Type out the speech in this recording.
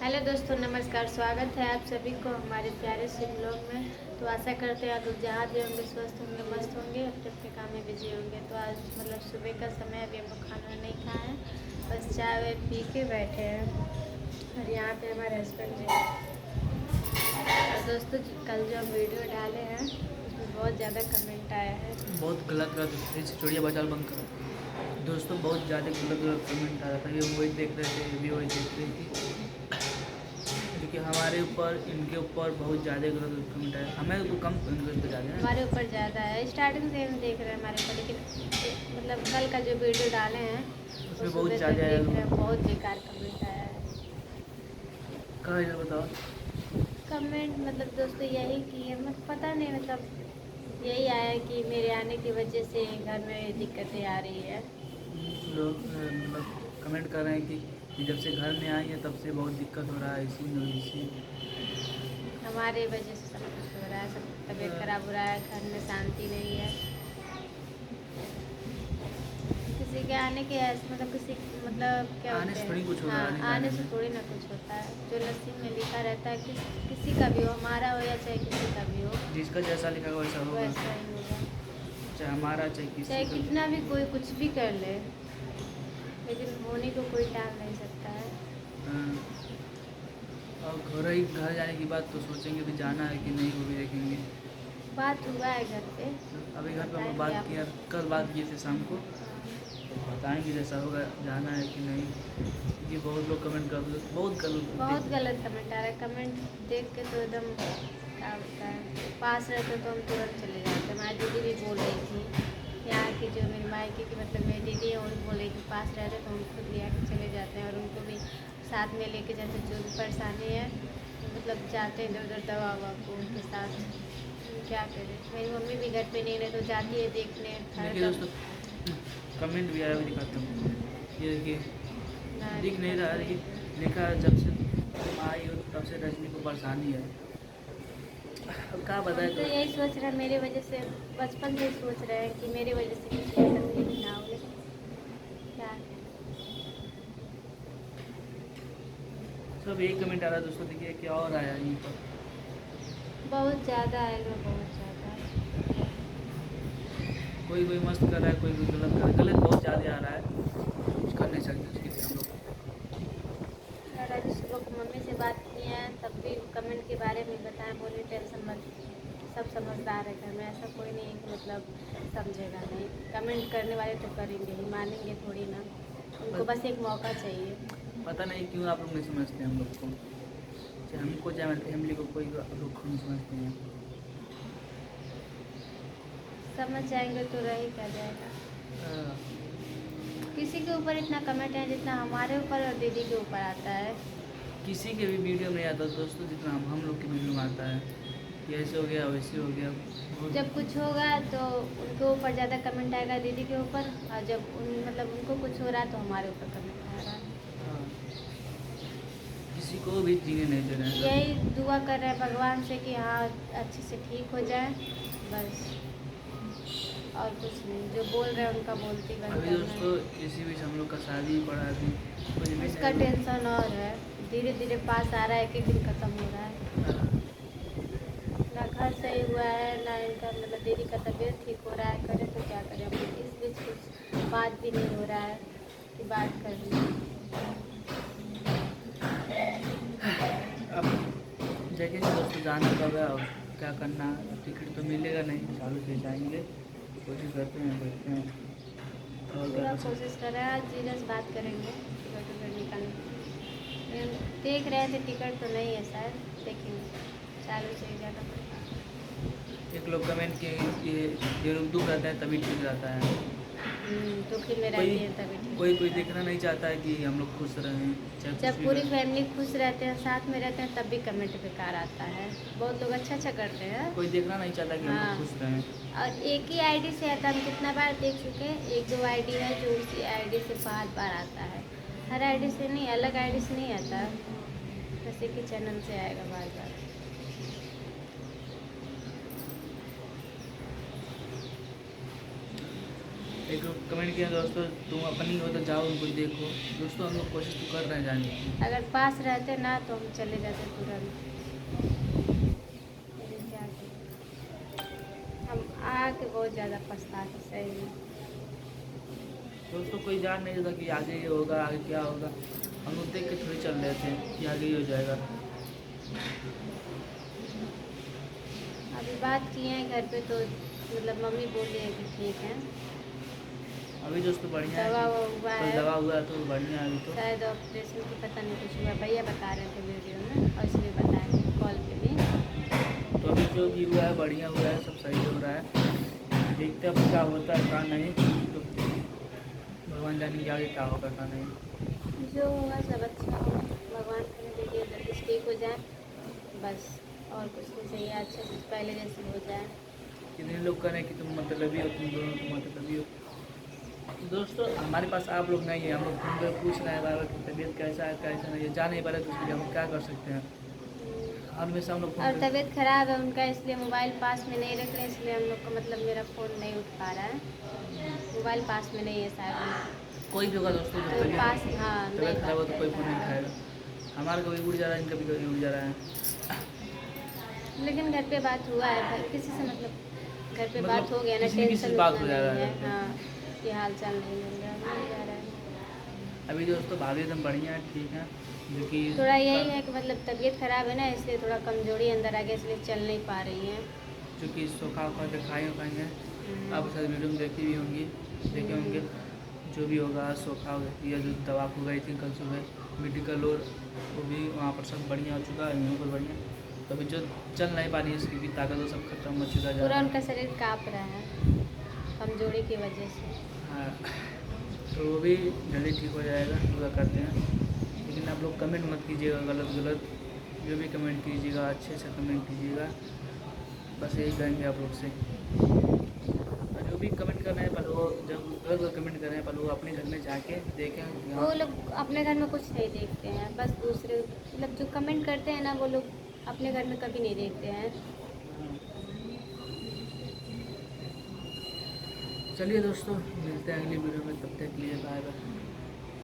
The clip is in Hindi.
हेलो दोस्तों, नमस्कार। स्वागत है आप सभी को हमारे प्यारे से ब्लॉग में। तो आशा करते हैं आप लोग जहाँ भी होंगे स्वस्थ होंगे, मस्त होंगे, अपने अपने काम में बिजी होंगे। तो आज सुबह का समय, अभी हम लोग खाना नहीं खाए हैं, बस चाय वाय पी के बैठे हैं। और यहाँ पे हमारे हस्बैंड जी हैं। और दोस्तों, कल जो हम वीडियो डाले हैं उसमें बहुत ज़्यादा कमेंट आया है। बहुत गलत चिड़िया बाजार बंद करो। दोस्तों बहुत ज़्यादा गलत कमेंट आ रहा था। ये वही देख रहे थे, ये भी वही देख रही थी, क्योंकि हमारे ऊपर इनके ऊपर बहुत ज़्यादा गलत कमेंट आया। हमें तो कम इनके ज़्यादा है, हमारे ऊपर ज़्यादा है। स्टार्टिंग से हम देख रहे हैं हमारे ऊपर, लेकिन कल का जो वीडियो डाले हैं उसमें बहुत सुबह तक ज़्यादा देख रहे हैं, बहुत बेकार कमेंट आया है। कहाँ इधर बताओ। कमेंट दोस्तों यही कि हमें पता नहीं, यही आया कि मेरे आने की वजह से घर में दिक्कतें आ रही है। लोग कमेंट कर रहे हैं कि जब से घर में आई है तब से बहुत दिक्कत हो रहा है, इसी हमारे वजह से सब कुछ हो रहा है, सब तबीयत खराब हो रहा है, घर में शांति नहीं है। किसी के आने के किसी क्या आने होते से हैं। थोड़ी कुछ होगा, हाँ, आने से थोड़ी ना कुछ होता है। जो नसीब में लिखा रहता है, किसी का भी हो, हमारा हो या चाहे किसी का भी हो, जिसका जैसा लिखा होगा वैसा होगा, वैसा ही होगा। चाहे हमारा चाहे चाहे किसी का। कितना भी कोई कुछ भी कर ले, लेकिन होने को कोई टाल नहीं सकता है। और घर जाने की बात तो सोचेंगे भी जाना है कि नहीं, वो भी देखेंगे। बात हुआ है घर पे, अभी घर पे हम बताएंगे बात आपको। किया, कल बात किए थे शाम को, तो बताएंगे जैसा होगा जाना है कि नहीं। क्योंकि बहुत लोग कमेंट कर दो, बहुत गलत कमेंट आ रहा है। कमेंट देख के तो एकदम क्या होता है, पास रहते तो हम तुरंत चले जाते। हमारी दीदी भी बोल रही थी, यहाँ की जो मेरी मायके की मेरी दीदी है, वो भी बोल रही थी पास रहते तो हम खुद लिया के चले जाते हैं, और उनको भी साथ में लेके जाते। जो भी परेशानी है जाते हैं इधर उधर दवा ववा को उनके साथ। क्या करें, मेरी मम्मी भी घर पे नहीं रहे तो जाती है देखने हर देखिए दम। दोस्तों, कमेंट भी आया, भी दिखाता हूँ। ये देखिए, दिख नहीं रहा है, लिखा जब से तुम आई हो तब से रजनी को परेशानी है। अब क्या बताए हम तो यही सोच रहे हैं, मेरे वजह से बचपन से ही सोच रहे हैं कि मेरी वजह से किसी को तकलीफ ना हो, लेकिन क्या करें। सब यही कमेंट आ रहा है दोस्तों। देखिए क्या और आया यहीं पर, बहुत ज़्यादा आएगा, बहुत ज़्यादा। कोई मस्त कर रहा है, कोई गलत कर रहा है। गलत बहुत ज़्यादा आ रहा है, कुछ कर नहीं सकते उसके लिए हम लोग। और अभी सुबह को मम्मी से बात की है, तब भी कमेंट के बारे में बताएं, बोले टेंशन मत, सब समझदार है घर में, ऐसा कोई नहीं है कि समझेगा नहीं। कमेंट करने वाले तो करेंगे ही, मानेंगे थोड़ी ना, उनको बस एक मौका चाहिए। पता नहीं क्यों आप लोग नहीं समझते हम लोग को, चाहे हमको चाहे हमारी फैमिली को, कोई आप लोग को नहीं समझते हैं। समझ जाएंगे तो रह ही क्या जाएगा। किसी के ऊपर इतना कमेंट है जितना हमारे ऊपर और दीदी के ऊपर आता है। किसी के भी वीडियो में आता दोस्तों जितना हम लोग के वीडियो में आता है, कि ऐसे हो गया वैसे हो गया। जब कुछ होगा तो उनके ऊपर ज़्यादा कमेंट आएगा, दीदी के ऊपर, और जब उनको कुछ हो रहा है तो हमारे ऊपर कमेंट आ रहा है। हाँ, किसी को भी जीने नहीं दे रहे हैं। यही दुआ कर रहे हैं भगवान से कि हाँ अच्छे से ठीक हो जाए, बस, और कुछ नहीं। जो बोल रहे हैं उनका बोलती बन अभी करना दोस्तों इसी बीच हम लोग का शादी पड़ा, अभी कुछ भी उसका नहीं। टेंशन और है, धीरे धीरे पास आ रहा है, एक एक दिन ख़त्म हो रहा है। ना घर सही हुआ है, ना इनका दीदी का तबीयत ठीक हो रहा है। करें तो क्या करें, हम इस बीच कुछ बात भी नहीं हो रहा है कि बात कर लें। अब जगह से दोस्तों जाना कब है और क्या करना, टिकट तो मिलेगा नहीं, चालू से जाएंगे, कोशिश करते हैं, देखते हैं और क्या पूरा कर सकते। कोशिश कर रहे हैं, आज जीजा से बात करेंगे टिकट विकट निकालने। लेकिन देख रहे थे टिकट तो नहीं है शायद, देखेंगे, चालू से ही जाना पड़ेगा। एक लोग कमेंट किए ये लोग दुख रहता है तभी ठीक रहता है। दुखी में कोई रहती है तभी ठीक कोई होता है। देखना नहीं चाहता है कि हम लोग खुश रहें, चाहे कुछ जब भी पूरी करें। फैमिली खुश रहते हैं, साथ में रहते हैं, तब भी कमेंट बेकार आता है। बहुत लोग अच्छा करते हैं। कोई देखना नहीं चाहता कि हम हाँ, लोग खुश रहें। और एक ही आईडी से आता है, हम कितना बार देख चुके हैं। एक दो आईडी है जो उसी आईडी से बार बार आता है, हर आईडी से नहीं, अलग आईडी से नहीं आता, बस एक ही चैनल से आएगा बार बार। एक कमेंट किया दोस्तों, तुम अपनी हो तो जाओ उनको देखो। दोस्तों हम लोग कोशिश तो कर रहे हैं जाने की। अगर पास रहते ना तो हम चले जाते तुरंत, लेकिन क्या करें, हम आके बहुत ज़्यादा पछताते सही में। दोस्तों कोई जान नहीं था कि आगे ये होगा, आगे क्या होगा। हम लोग देख के थोड़ी चल रहे थे कि आगे ये हो जाएगा। अभी बात किए हैं घर पे तो मतलब मम्मी बोली है कि ठीक है, अभी दोस्तों बढ़िया दवा है हुआ कि है, कल दवा हुआ तो बढ़िया है अभी तो। शायद ऑपरेशन की पता नहीं कुछ हुआ, भैया बता रहे थे वीडियो में और इसलिए बताए थे कॉल पे भी। तो अभी जो भी हुआ है बढ़िया हुआ है, सब सही हो रहा है। देखते हैं अब क्या होता है क्या नहीं, तो भगवान जाने के आगे क्या होगा क्या नहीं। जो होगा सब अच्छा होगा, भगवान करे देखिए जल्दी से ठीक हो जाए बस, और कुछ नहीं चाहिए, अच्छा कुछ पहले जैसे हो जाए। कितने लोग कह रहे हैं कि तुम मतलबी हो, तुम दोनों तुम मतलबी हो। दोस्तों हमारे पास आप लोग नहीं है, हम लोग फोन पर पूछ रहे हैं बार बार कि तबीयत कैसा है कैसा नहीं है, जा नहीं पा रहे, तो उसके लिए हम क्या कर सकते हैं। हमेशा हम लोग और फोन पे तबीयत खराब है उनका, इसलिए मोबाइल पास में नहीं रख रहे, इसलिए हम लोग का मतलब मेरा फ़ोन नहीं उठ पा रहा है, मोबाइल पास में नहीं है शायद कोई भी होगा दोस्तों, जब तो पास, हाँ नहीं तबीयत खराब हो बात तो कर कोई पा फोन नहीं रहा उठाएगा। है। हमारा कभी उड़ जा रहा है, इनका भी कभी उड़ जा रहा है। लेकिन घर पे बात हुआ है भाई, किसी से मतलब घर पे मतलब बात हो गया ना, किसी न किसी से टेंशन बात उतना हो जा रहा नहीं है है। घर पे। हाँ कि हाल चाल नहीं मिल रहा, मिल जा रहा है। अभी दोस्तों भाभी एकदम बढ़िया है, ठीक है, जो कि थोड़ा यही है कि मतलब तबीयत खराब है ना, इसलिए थोड़ा कमजोरी अंदर आ गया, इसलिए चल नहीं पा रही हैं। जो कि सोखा वोखा के खाए खाएंगे। हम्म। आप शायद वीडियो में देखी भी होंगी, देखे होंगे। जो भी होगा सोखा या जो दवा हो गई थी कल सुबह मेडिकल, और वो भी वहाँ पर सब बढ़िया हो चुका है, यहाँ पर बढ़िया। तो अभी जो चल नहीं पा रही है, इसकी भी ताकत वो सब खत्म हो चुका जा पूरा रहा है। उनका शरीर काँप रहा है कमजोरी की वजह से। हाँ, तो वो भी जल्दी ठीक हो जाएगा, दुआ करते हैं। लेकिन आप लोग कमेंट मत कीजिएगा गलत गलत, जो भी कमेंट कीजिएगा अच्छे से कमेंट कीजिएगा, बस यही कहेंगे आप लोग से। और जो भी कमेंट कर रहे हैं, पर वो जब गलत कमेंट कर रहे हैं, पर वो अपने घर में जाके देखें कि हाँ, वो लोग अपने घर में कुछ नहीं देखते हैं, बस दूसरे मतलब जो कमेंट करते हैं ना, वो लोग अपने घर में कभी नहीं देखते हैं। चलिए दोस्तों मिलते हैं अगली वीडियो में, तब तक के लिए बाय बाय।